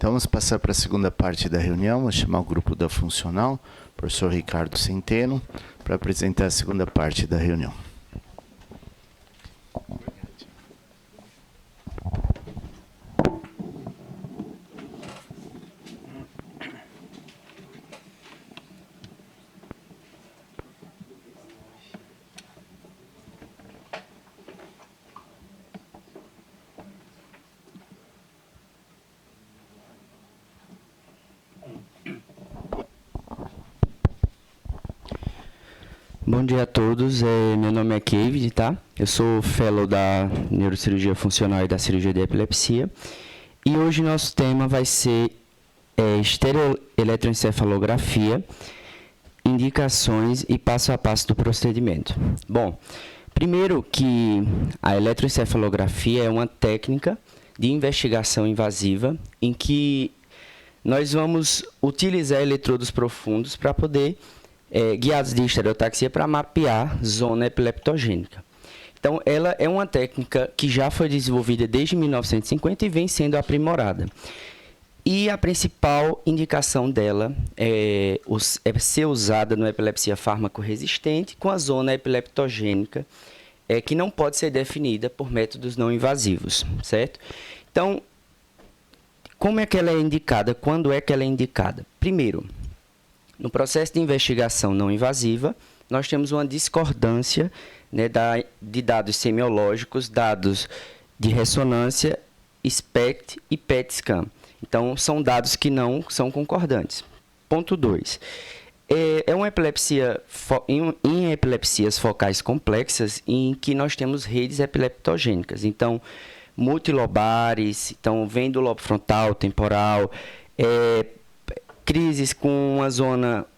Então, vamos passar para a segunda parte da reunião. Vou chamar o grupo da funcional, professor Ricardo Centeno, para apresentar a segunda parte da reunião. Bom dia a todos, meu nome é Kevin, tá? Eu sou fellow da Neurocirurgia Funcional e da Cirurgia de Epilepsia. E hoje nosso tema vai ser estereoeletroencefalografia, indicações e passo a passo do procedimento. Bom, primeiro que a eletroencefalografia é uma técnica de investigação invasiva em que nós vamos utilizar eletrodos profundos para poder guiados de estereotaxia para mapear zona epileptogênica. Então, ela é uma técnica que já foi desenvolvida desde 1950 e vem sendo aprimorada. E a principal indicação dela é ser usada na epilepsia fármaco-resistente com a zona epileptogênica, que não pode ser definida por métodos não invasivos, certo? Então, como é que ela é indicada? Quando é que ela é indicada? Primeiro, no processo de investigação não invasiva, nós temos uma discordância, né, de dados semiológicos, dados de ressonância, SPECT e PET-scan. Então, são dados que não são concordantes. Ponto 2. É uma epilepsia, em epilepsias focais complexas, em que nós temos redes epileptogênicas. Então, multilobares, então, vem do lobo frontal, temporal, crises com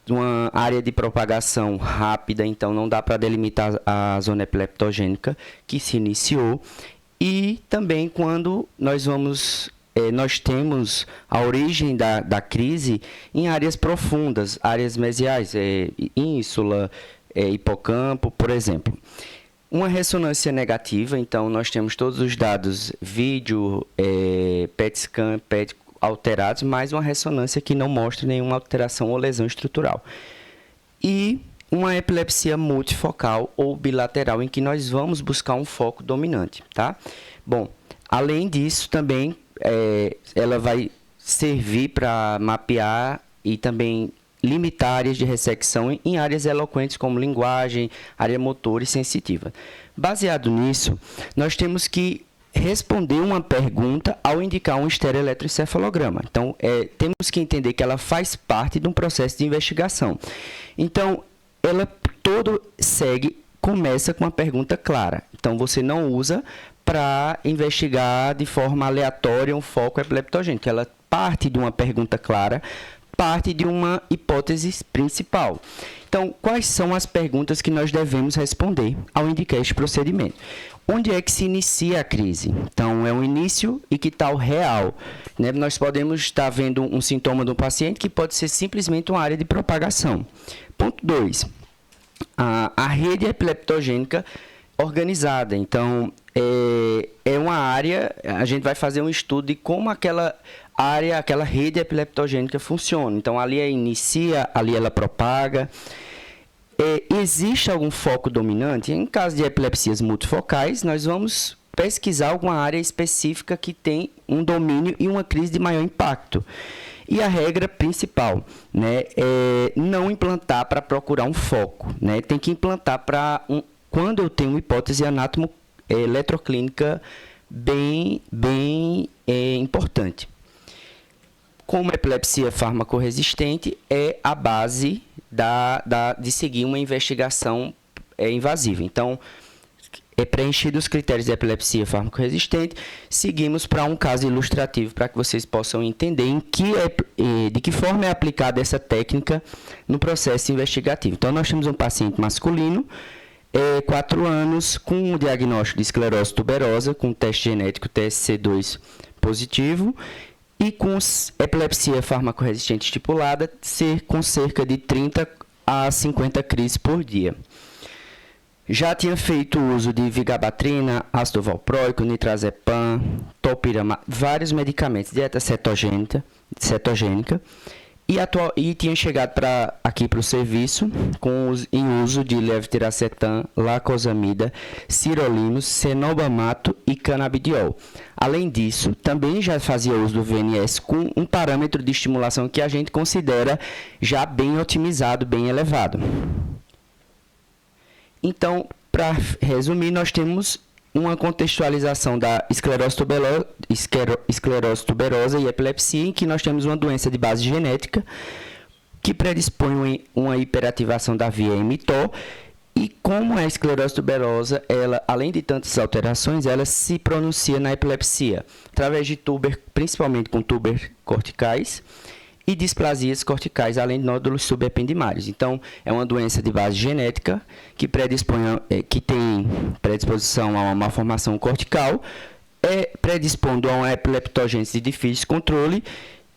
uma área de propagação rápida, então não dá para delimitar a zona epileptogênica que se iniciou. E também quando nós temos a origem da crise em áreas profundas, áreas mesiais, ínsula, hipocampo, por exemplo. Uma ressonância negativa, então nós temos todos os dados vídeo, PET-scan, PET alterados, mais uma ressonância que não mostra nenhuma alteração ou lesão estrutural. E uma epilepsia multifocal ou bilateral, em que nós vamos buscar um foco dominante, tá? Bom, além disso, também ela vai servir para mapear e também limitar áreas de ressecção em áreas eloquentes como linguagem, área motora e sensitiva. Baseado nisso, nós temos que responder uma pergunta ao indicar um estereoeletroencefalograma. Então, temos que entender que ela faz parte de um processo de investigação. Então, ela começa com uma pergunta clara. Então, você não usa para investigar de forma aleatória um foco epileptogênico. Ela parte de uma pergunta clara, parte de uma hipótese principal. Então, quais são as perguntas que nós devemos responder ao indicar este procedimento? Onde é que se inicia a crise? Então, é um início e que tal real? Né? Nós podemos estar vendo um sintoma do paciente que pode ser simplesmente uma área de propagação. Ponto 2. A rede epileptogênica organizada. Então, é uma área, a gente vai fazer um estudo de como aquela área, aquela rede epileptogênica funciona. Então, ali ela inicia, ali ela propaga. Existe algum foco dominante? Em caso de epilepsias multifocais, nós vamos pesquisar alguma área específica que tem um domínio e uma crise de maior impacto. E a regra principal, né, é não implantar para procurar um foco. Né? Tem que implantar quando eu tenho uma hipótese eletroclínica bem importante. Como a epilepsia farmacorresistente é a base de seguir uma investigação invasiva. Então, preenchido os critérios de epilepsia farmacorresistente, seguimos para um caso ilustrativo para que vocês possam entender de que forma é aplicada essa técnica no processo investigativo. Então, nós temos um paciente masculino, 4 anos, com um diagnóstico de esclerose tuberosa, com teste genético TSC2 positivo, e com epilepsia farmacorresistente estipulada, com cerca de 30 a 50 crises por dia. Já tinha feito uso de vigabatrina, ácido valproico, nitrazepam, dipropíramide, vários medicamentos, dieta cetogênica, e tinha chegado aqui para o serviço em uso de levetiracetam, lacosamida, sirolimus, cenobamato e canabidiol. Além disso, também já fazia uso do VNS com um parâmetro de estimulação que a gente considera já bem otimizado, bem elevado. Então, para resumir, nós temos uma contextualização da esclerose tuberosa e epilepsia, em que nós temos uma doença de base genética que predispõe uma hiperativação da via mTOR, e como é a esclerose tuberosa, ela, além de tantas alterações, ela se pronuncia na epilepsia, através de principalmente com túber corticais, e displasias corticais, além de nódulos subependimários. Então, é uma doença de base genética que tem predisposição a uma malformação cortical, predispondo a uma epileptogênese de difícil controle,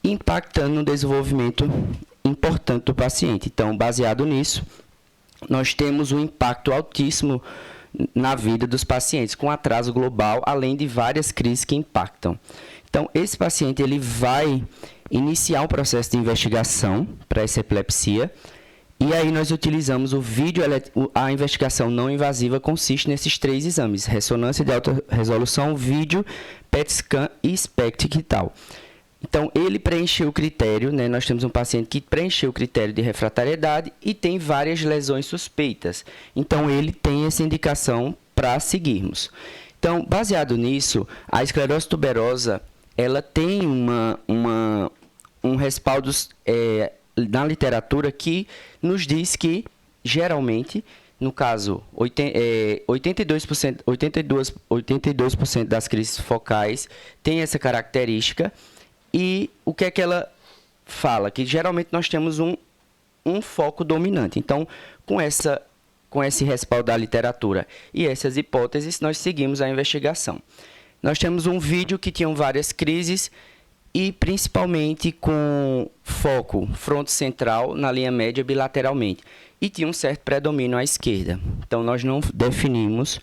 impactando no desenvolvimento importante do paciente. Então, baseado nisso, nós temos um impacto altíssimo na vida dos pacientes, com atraso global, além de várias crises que impactam. Então, esse paciente ele vai iniciar um processo de investigação para essa epilepsia, e aí nós utilizamos o vídeo. A investigação não invasiva consiste nesses 3 exames: ressonância de alta resolução, vídeo, PET scan e SPECT e tal. Então, ele preencheu o critério, né? Nós temos um paciente que preencheu o critério de refratariedade e tem várias lesões suspeitas. Então, ele tem essa indicação para seguirmos. Então, baseado nisso, a esclerose tuberosa ela tem um respaldo na literatura que nos diz que, geralmente, no caso, 82% das crises focais tem essa característica. E o que é que ela fala? Que geralmente nós temos um foco dominante. Então, com esse respaldo da literatura e essas hipóteses, nós seguimos a investigação. Nós temos um vídeo que tinha várias crises e principalmente com foco fronto-central na linha média bilateralmente. E tinha um certo predomínio à esquerda. Então, nós não definimos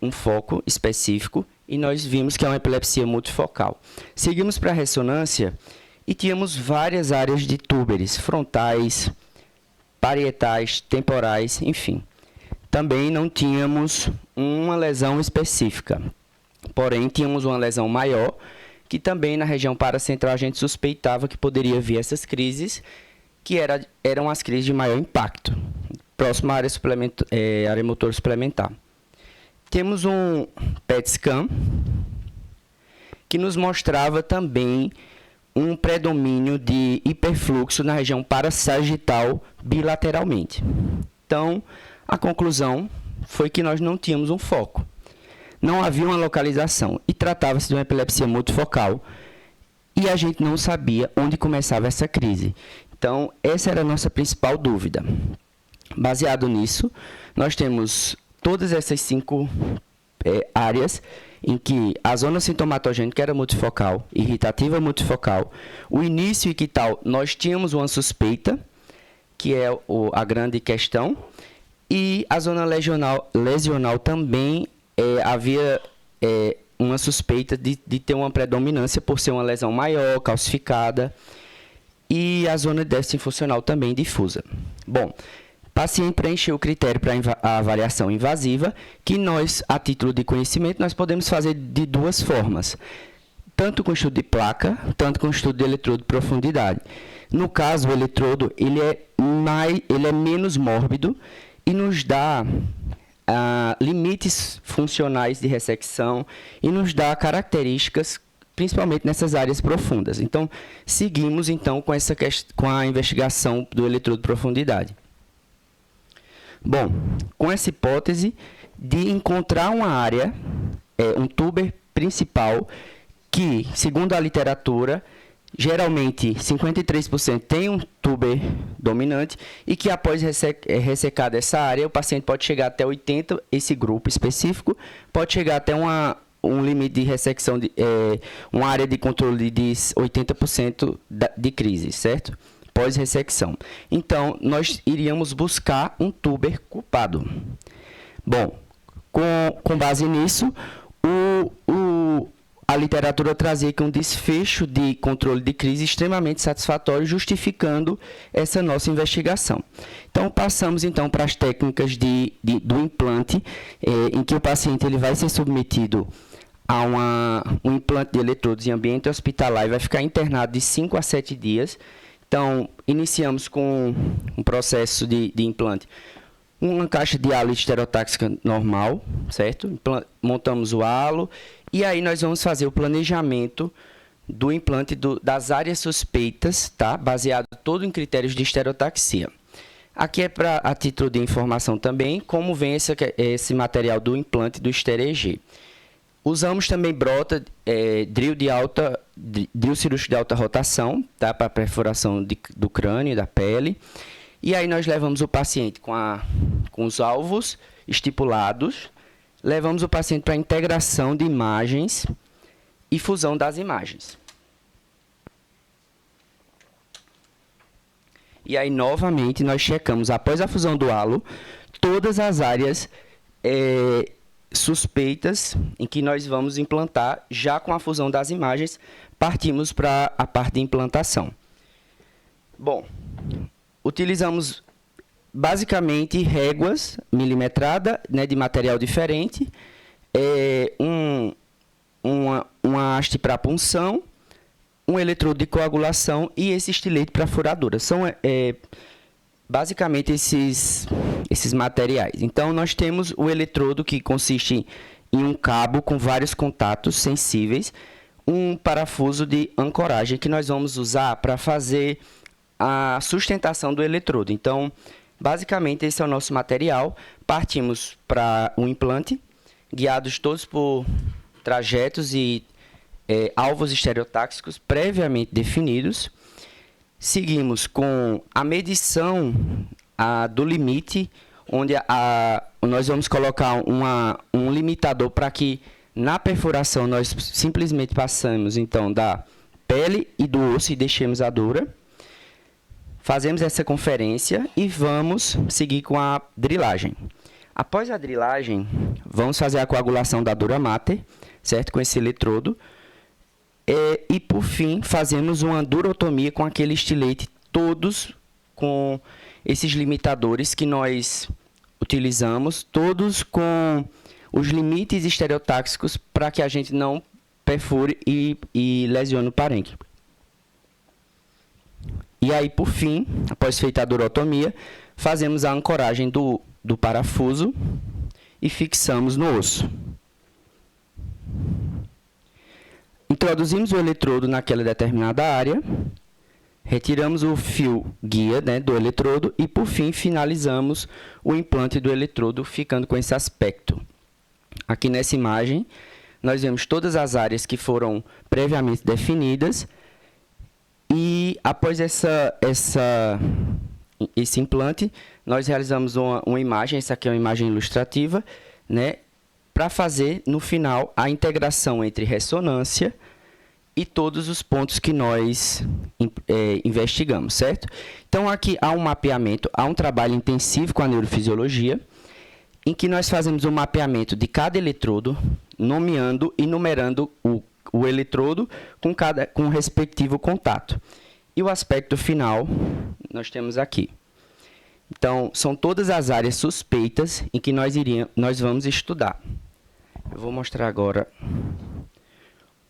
um foco específico e nós vimos que é uma epilepsia multifocal. Seguimos para a ressonância e tínhamos várias áreas de túberes, frontais, parietais, temporais, enfim. Também não tínhamos uma lesão específica. Porém, tínhamos uma lesão maior, que também na região paracentral a gente suspeitava que poderia vir essas crises, que eram as crises de maior impacto, próximo à área motor suplementar. Temos um PET scan, que nos mostrava também um predomínio de hiperfluxo na região parassagital bilateralmente. Então, a conclusão foi que nós não tínhamos um foco. Não havia uma localização e tratava-se de uma epilepsia multifocal e a gente não sabia onde começava essa crise. Então, essa era a nossa principal dúvida. Baseado nisso, nós temos todas essas 5 áreas em que a zona sintomatogênica era multifocal, irritativa multifocal, o início e que tal, nós tínhamos uma suspeita, que é a grande questão, e a zona lesional também havia uma suspeita de ter uma predominância por ser uma lesão maior, calcificada, e a zona de déficit funcional também difusa. Bom, o paciente preencheu o critério para a avaliação invasiva, que nós, a título de conhecimento, nós podemos fazer de 2 formas, tanto com estudo de placa, tanto com estudo de eletrodo de profundidade. No caso, o eletrodo ele é menos mórbido e nos dá limites funcionais de ressecção e nos dá características, principalmente nessas áreas profundas. Então, seguimos então com a investigação do eletrodo de profundidade. Bom, com essa hipótese de encontrar uma área, um túber principal, que, segundo a literatura, geralmente 53% tem um túber dominante e que após ressecada essa área, o paciente pode chegar até 80%, esse grupo específico, pode chegar até um limite de ressecção, uma área de controle de 80% de crise, certo? Pós-ressecção. Então, nós iríamos buscar um túber culpado. Bom, com base nisso, a literatura trazia que um desfecho de controle de crise extremamente satisfatório, justificando essa nossa investigação. Então, passamos então para as técnicas do implante, em que o paciente ele vai ser submetido a um implante de eletrodos em ambiente hospitalar e vai ficar internado de 5 a 7 dias. Então, iniciamos com um processo de implante. Uma caixa de halo estereotáxica normal, certo? Montamos o halo e aí nós vamos fazer o planejamento do implante das áreas suspeitas, tá? Baseado todo em critérios de estereotaxia. Aqui é a título de informação também, como vem esse material do implante do StereG. Usamos também brota, drill cirúrgico de alta rotação, tá? Para perfuração do crânio e da pele. E aí nós levamos o paciente com os alvos estipulados, levamos o paciente para integração de imagens e fusão das imagens. E aí, novamente, nós checamos, após a fusão do halo, todas as áreas suspeitas em que nós vamos implantar. Já com a fusão das imagens, partimos para a parte de implantação. Bom, utilizamos basicamente réguas milimetrada, né, de material diferente, uma haste para punção, um eletrodo de coagulação e esse estilete para furadura. São basicamente esses materiais. Então, nós temos o eletrodo que consiste em um cabo com vários contatos sensíveis, um parafuso de ancoragem que nós vamos usar para fazer a sustentação do eletrodo. Então, basicamente, esse é o nosso material. Partimos para o implante, guiados todos por trajetos e alvos estereotáxicos previamente definidos. Seguimos com a medição do limite, onde nós vamos colocar um limitador para que na perfuração nós simplesmente passamos então da pele e do osso e deixemos a dura. Fazemos essa conferência e vamos seguir com a drilagem. Após a drilagem, vamos fazer a coagulação da dura mater, certo? Com esse eletrodo. E, por fim, fazemos uma durotomia com aquele estilete, todos com esses limitadores que nós utilizamos, todos com os limites estereotáxicos para que a gente não perfure e lesione o parênquima. E aí, por fim, após feita a durotomia, fazemos a ancoragem do parafuso e fixamos no osso. Introduzimos o eletrodo naquela determinada área, retiramos o fio guia, né, do eletrodo e, por fim, finalizamos o implante do eletrodo, ficando com esse aspecto. Aqui nessa imagem, nós vemos todas as áreas que foram previamente definidas e, após esse implante, nós realizamos uma imagem, essa aqui é uma imagem ilustrativa, né, para fazer, no final, a integração entre ressonância e todos os pontos que nós investigamos, certo? Então, aqui há um mapeamento, há um trabalho intensivo com a neurofisiologia, em que nós fazemos um mapeamento de cada eletrodo, nomeando e numerando o eletrodo com o respectivo contato. E o aspecto final, nós temos aqui. Então, são todas as áreas suspeitas em que nós vamos estudar. Eu vou mostrar agora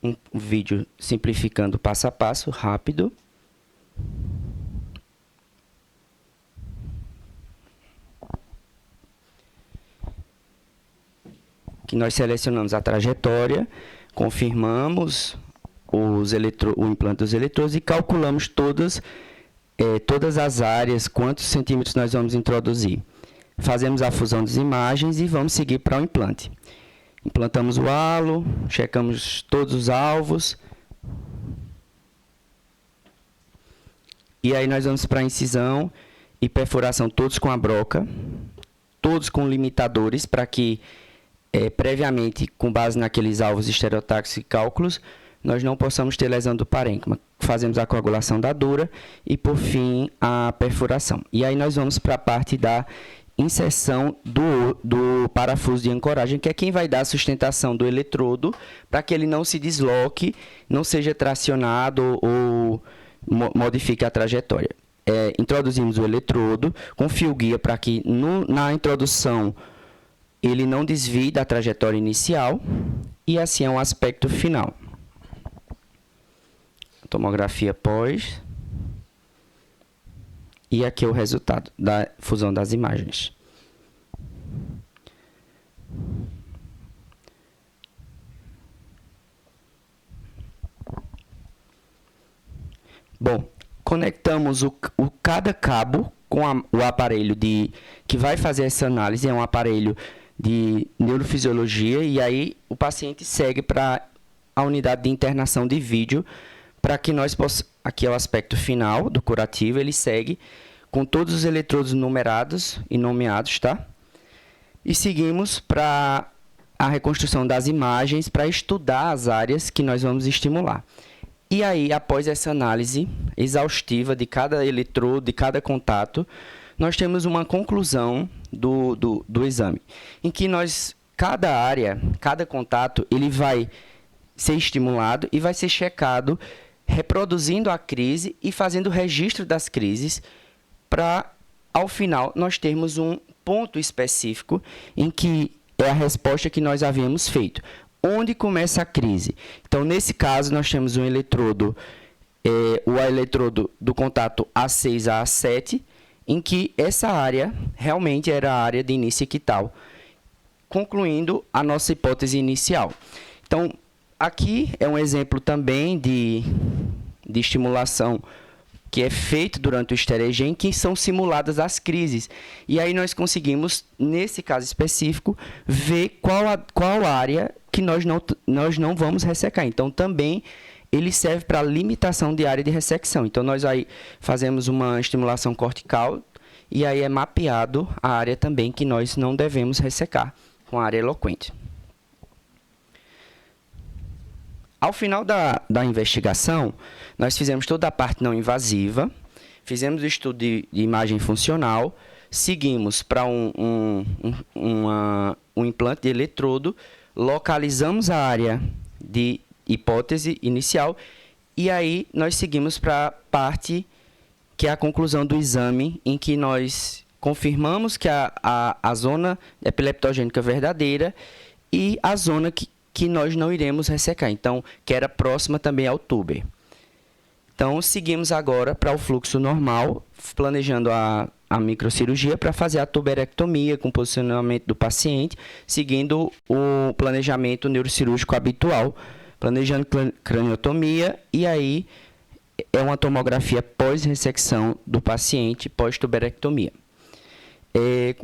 um vídeo simplificando passo a passo, rápido. Que nós selecionamos a trajetória, confirmamos o implante dos eletrodos e calculamos todas as áreas, quantos centímetros nós vamos introduzir. Fazemos a fusão das imagens e vamos seguir para o implante. Implantamos o halo, checamos todos os alvos. E aí nós vamos para a incisão e perfuração, todos com a broca, todos com limitadores, para que, previamente, com base naqueles alvos estereotáxicos e cálculos, nós não possamos ter lesão do parênquima. Fazemos a coagulação da dura e, por fim, a perfuração. E aí nós vamos para a parte da inserção do parafuso de ancoragem, que é quem vai dar a sustentação do eletrodo para que ele não se desloque, não seja tracionado ou modifique a trajetória. Introduzimos o eletrodo com fio guia para que na introdução ele não desvie da trajetória inicial, e assim é um aspecto final. Tomografia pós. E aqui é o resultado da fusão das imagens. Bom, conectamos cada cabo com o aparelho que vai fazer essa análise, é um aparelho de neurofisiologia, e aí o paciente segue para a unidade de internação de vídeo, para que nós possamos... Aqui é o aspecto final do curativo, ele segue com todos os eletrodos numerados e nomeados, tá? E seguimos para a reconstrução das imagens, para estudar as áreas que nós vamos estimular. E aí, após essa análise exaustiva de cada eletrodo, de cada contato, nós temos uma conclusão do exame, em que cada área, cada contato, ele vai ser estimulado e vai ser checado, reproduzindo a crise e fazendo o registro das crises, para, ao final, nós termos um ponto específico em que é a resposta que nós havíamos feito. Onde começa a crise? Então, nesse caso, nós temos um eletrodo, o eletrodo do contato A6 a A7, em que essa área realmente era a área de início ictal, concluindo a nossa hipótese inicial. Então, aqui é um exemplo também de estimulação que é feito durante o estereogem, que são simuladas as crises. E aí nós conseguimos, nesse caso específico, ver qual área que nós não vamos ressecar. Então, também ele serve para limitação de área de ressecção. Então, nós aí fazemos uma estimulação cortical e aí é mapeado a área também que nós não devemos ressecar, com a área eloquente. Ao final da investigação, nós fizemos toda a parte não invasiva, fizemos o estudo de imagem funcional, seguimos para um implante de eletrodo, localizamos a área de hipótese inicial e aí nós seguimos para a parte que é a conclusão do exame, em que nós confirmamos que a zona epileptogênica verdadeira e a zona que nós não iremos ressecar, então, que era próxima também ao tuber. Então, seguimos agora para o fluxo normal, planejando a microcirurgia para fazer a tuberectomia com posicionamento do paciente, seguindo o planejamento neurocirúrgico habitual, planejando craniotomia, e aí é uma tomografia pós-ressecção do paciente, pós-tuberectomia.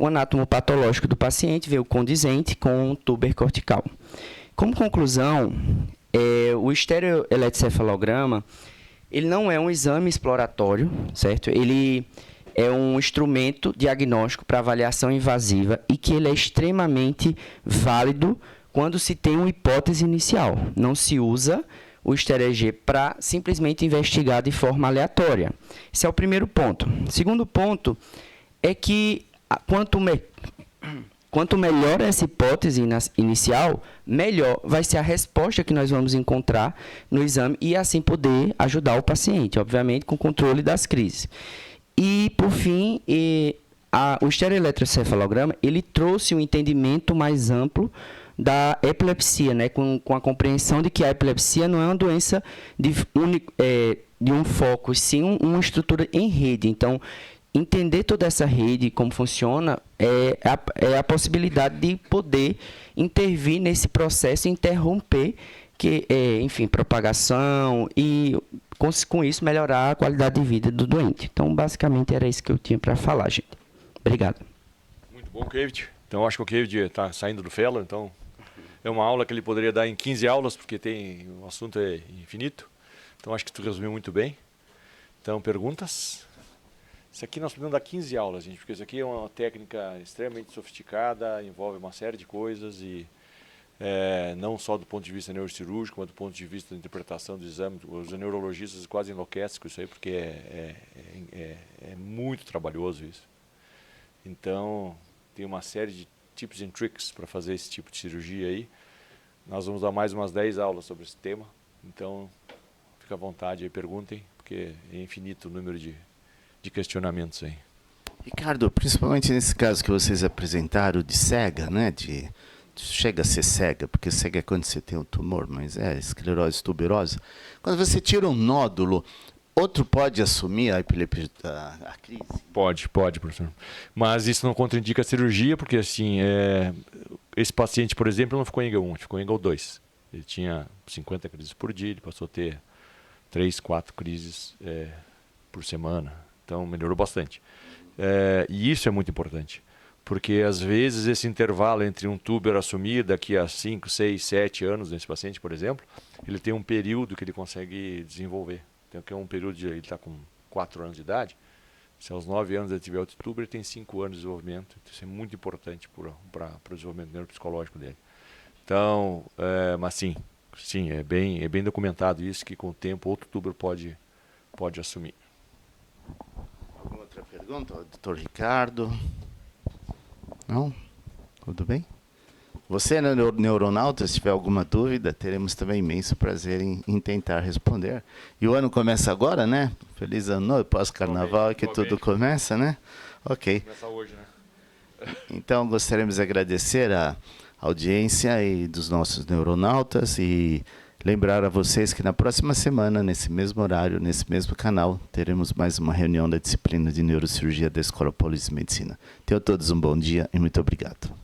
O anátomo patológico do paciente veio condizente com o tuber cortical. Como conclusão, o estereoeletrocefalograma, ele não é um exame exploratório, certo? Ele é um instrumento diagnóstico para avaliação invasiva e que ele é extremamente válido quando se tem uma hipótese inicial. Não se usa o estereog para simplesmente investigar de forma aleatória. Esse é o primeiro ponto. O segundo ponto é que quanto melhor essa hipótese inicial, melhor vai ser a resposta que nós vamos encontrar no exame e assim poder ajudar o paciente, obviamente com controle das crises. E, por fim, o estereoeletrocefalograma, ele trouxe um entendimento mais amplo da epilepsia, né, com a compreensão de que a epilepsia não é uma doença de um foco, sim uma estrutura em rede. Então, entender toda essa rede, como funciona, é a possibilidade de poder intervir nesse processo e interromper enfim, propagação e, com isso, melhorar a qualidade de vida do doente. Então, basicamente, era isso que eu tinha para falar, gente. Obrigado. Muito bom, Kevin. Então, acho que o Kevin está saindo do Fellow, então é uma aula que ele poderia dar em 15 aulas, porque o assunto é infinito. Então, acho que tu resumiu muito bem. Então, perguntas? Isso aqui nós podemos dar 15 aulas, gente, porque isso aqui é uma técnica extremamente sofisticada, envolve uma série de coisas e não só do ponto de vista neurocirúrgico, mas do ponto de vista da interpretação do exame. Os neurologistas quase enlouquecem com isso aí, porque é muito trabalhoso isso. Então, tem uma série de tips and tricks para fazer esse tipo de cirurgia aí. Nós vamos dar mais umas 10 aulas sobre esse tema. Então, fica à vontade aí, perguntem, porque é infinito o número de questionamentos aí. Ricardo, principalmente nesse caso que vocês apresentaram de cega, né? Chega a ser cega, porque cega é quando você tem um tumor, mas é esclerose tuberosa. Quando você tira um nódulo, outro pode assumir a epilepsia, a crise? Pode, professor. Mas isso não contraindica a cirurgia, porque assim, esse paciente, por exemplo, não ficou em EGA1, ficou em EGA2. Ele tinha 50 crises por dia, ele passou a ter 3, 4 crises por semana. Então, melhorou bastante. E isso é muito importante, porque às vezes esse intervalo entre um túber assumir daqui a 5, 6, 7 anos nesse paciente, por exemplo, ele tem um período que ele consegue desenvolver. Então, que é um período ele está com 4 anos de idade, se aos 9 anos ele tiver outro túber, ele tem 5 anos de desenvolvimento. Então, isso é muito importante para o desenvolvimento neuropsicológico dele. Então, mas sim, é bem documentado isso, que com o tempo outro túber pode assumir. Alguma outra pergunta, doutor Ricardo? Não? Tudo bem? Você, neuronauta, se tiver alguma dúvida, teremos também imenso prazer em tentar responder. E o ano começa agora, né? Feliz ano novo, pós-carnaval, é que tudo começa, né? Ok. Começa hoje, né? Então, gostaríamos de agradecer a audiência e dos nossos neuronautas e lembrar a vocês que na próxima semana, nesse mesmo horário, nesse mesmo canal, teremos mais uma reunião da disciplina de neurocirurgia da Escola Paulista de Medicina. Tenham todos um bom dia e muito obrigado.